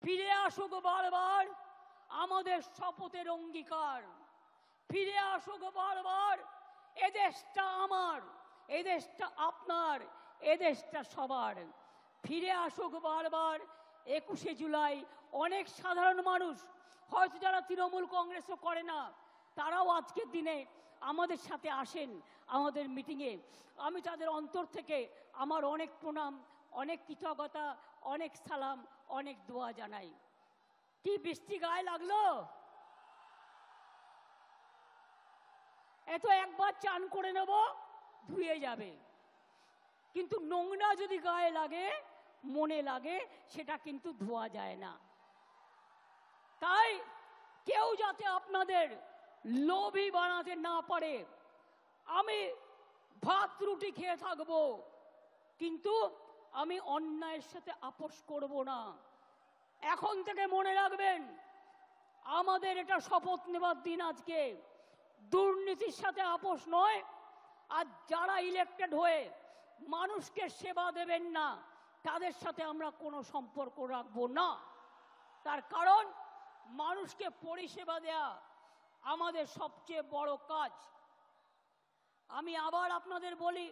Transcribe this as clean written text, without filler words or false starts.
ফিরে আসুক বারবার আমাদের শপথের অঙ্গীকার, ফিরে আসুক বারবার এদেশটা আমার, এদেশটা আপনার, এদেশটা সবার। ফিরে আসুক বারবার 21শে জুলাই। অনেক সাধারণ মানুষ হয়তো যারা তৃণমূল কংগ্রেসও করে না, তারাও আজকের দিনে আমাদের সাথে আসেন আমাদের মিটিংয়ে। আমি তাদের অন্তর থেকে আমার অনেক প্রণাম, অনেক কৃতজ্ঞতা, অনেক সালাম, অনেক দোয়া জানাই। কি বৃষ্টি গায়ে লাগলো? এত একবার চান করে নেব, ধুয়ে যাবে, কিন্তু নোংরা যদি গায়ে লাগে, মনে লাগে, সেটা কিন্তু ধোয়া যায় না। তাই কেউ যাতে আপনাদের লোভী বানাতে না পারে। আমি ভাত রুটি খেয়ে থাকবো, কিন্তু আমি অন্যায়ের সাথে আপোষ করব না। এখন থেকে মনে রাখবেন, আমাদের এটা শপথ নেবার দিন আজকে। দুর্নীতির সাথে আপোষ নয়। আর যারা ইলেক্টেড হয়ে মানুষকে সেবা দেবেন না, তাদের সাথে আমরা কোনো সম্পর্ক রাখবো না। তার কারণ মানুষকে পরিষেবা দেয়া আমাদের সবচেয়ে বড় কাজ। আমি আবার আপনাদের বলি,